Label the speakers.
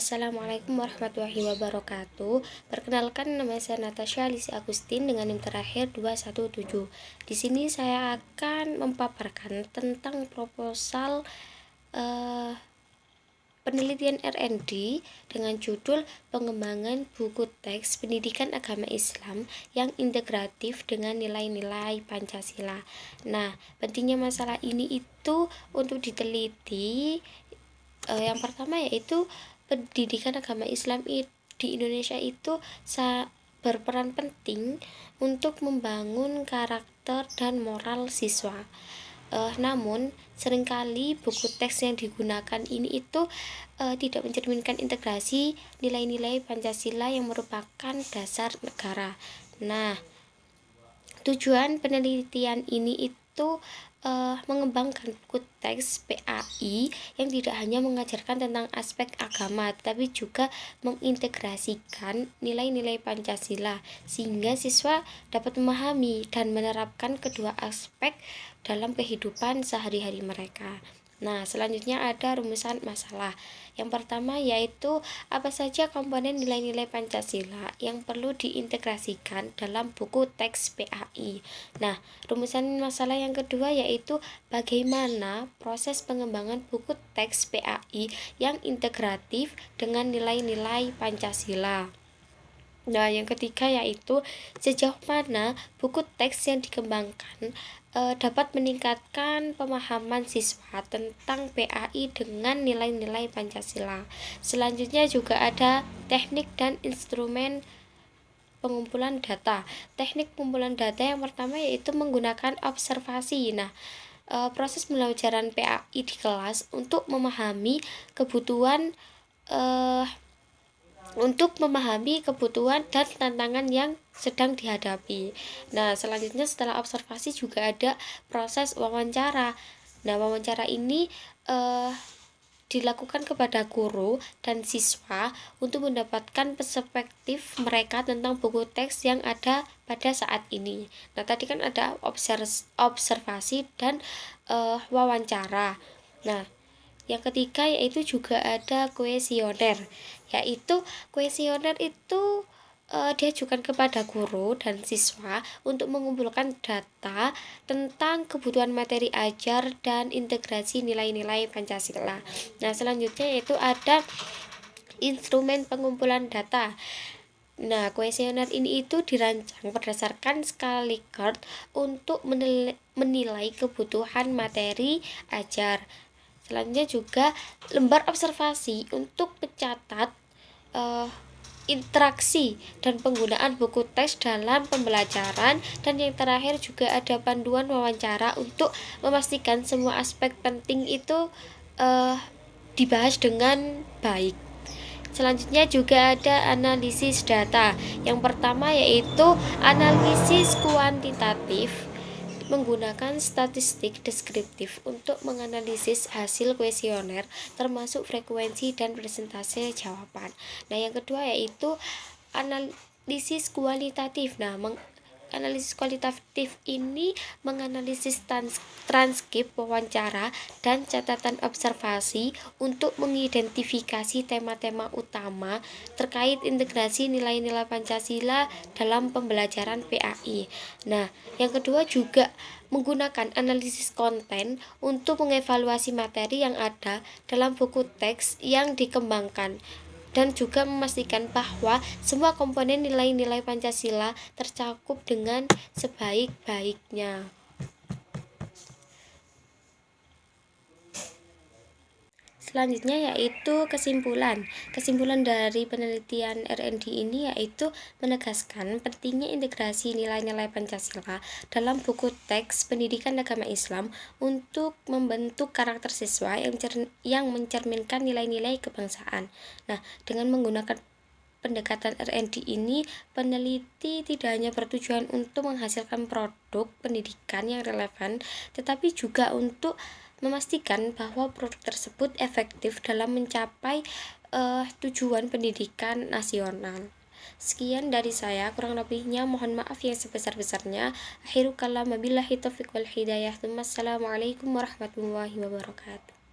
Speaker 1: Assalamualaikum warahmatullahi wabarakatuh. Perkenalkan, nama saya Natasha Alisi Agustin dengan NIM terakhir 217. Di sini saya akan memaparkan tentang proposal penelitian R&D dengan judul pengembangan buku teks pendidikan agama Islam yang integratif dengan nilai-nilai Pancasila. Nah, pentingnya masalah ini itu untuk diteliti. Yang pertama yaitu pendidikan agama Islam di Indonesia itu berperan penting untuk membangun karakter dan moral siswa. Namun seringkali buku teks yang digunakan ini itu tidak mencerminkan integrasi nilai-nilai Pancasila yang merupakan dasar negara. Nah, tujuan penelitian ini itu mengembangkan buku teks PAI yang tidak hanya mengajarkan tentang aspek agama, tetapi juga mengintegrasikan nilai-nilai Pancasila sehingga siswa dapat memahami dan menerapkan kedua aspek dalam kehidupan sehari-hari mereka. Nah, selanjutnya ada rumusan masalah. Yang pertama yaitu apa saja komponen nilai-nilai Pancasila yang perlu diintegrasikan dalam buku teks PAI. Nah, rumusan masalah yang kedua yaitu bagaimana proses pengembangan buku teks PAI yang integratif dengan nilai-nilai Pancasila. Nah, yang ketiga yaitu sejauh mana buku teks yang dikembangkan dapat meningkatkan pemahaman siswa tentang PAI dengan nilai-nilai Pancasila. Selanjutnya juga ada teknik dan instrumen pengumpulan data. Teknik pengumpulan data yang pertama yaitu menggunakan observasi. Nah, proses pembelajaran PAI di kelas untuk memahami kebutuhan dan tantangan yang sedang dihadapi. Nah, selanjutnya setelah observasi juga ada proses wawancara. Nah, wawancara ini dilakukan kepada guru dan siswa untuk mendapatkan perspektif mereka tentang buku teks yang ada pada saat ini. Nah, tadi kan ada observasi dan wawancara. Nah, yang ketiga yaitu juga ada kuesioner. Yaitu kuesioner itu diajukan kepada guru dan siswa untuk mengumpulkan data tentang kebutuhan materi ajar dan integrasi nilai-nilai Pancasila. Nah, selanjutnya yaitu ada instrumen pengumpulan data. Nah, kuesioner ini itu dirancang berdasarkan skala Likert untuk menilai kebutuhan materi ajar. Selanjutnya juga lembar observasi untuk mencatat interaksi dan penggunaan buku teks dalam pembelajaran, dan yang terakhir juga ada panduan wawancara untuk memastikan semua aspek penting itu dibahas dengan baik. Selanjutnya juga ada analisis data. Yang pertama yaitu analisis kuantitatif menggunakan statistik deskriptif untuk menganalisis hasil kuesioner termasuk frekuensi dan persentase jawaban. Nah, yang kedua yaitu analisis kualitatif. Nah, analisis kualitatif ini menganalisis transkrip wawancara dan catatan observasi untuk mengidentifikasi tema-tema utama terkait integrasi nilai-nilai Pancasila dalam pembelajaran PAI. Nah, yang kedua juga menggunakan analisis konten untuk mengevaluasi materi yang ada dalam buku teks yang dikembangkan, dan juga memastikan bahwa semua komponen nilai-nilai Pancasila tercakup dengan sebaik-baiknya. Selanjutnya yaitu kesimpulan. Kesimpulan dari penelitian R&D ini yaitu menegaskan pentingnya integrasi nilai-nilai Pancasila dalam buku teks pendidikan agama Islam untuk membentuk karakter siswa yang mencerminkan nilai-nilai kebangsaan. Nah, dengan menggunakan pendekatan R&D ini, peneliti tidak hanya bertujuan untuk menghasilkan produk pendidikan yang relevan, tetapi juga untuk memastikan bahwa produk tersebut efektif dalam mencapai tujuan pendidikan nasional. Sekian dari saya, kurang lebihnya mohon maaf yang sebesar-besarnya. Akhiru kalam, wabillahi taufiq wal hidayah. Assalamualaikum warahmatullahi wabarakatuh.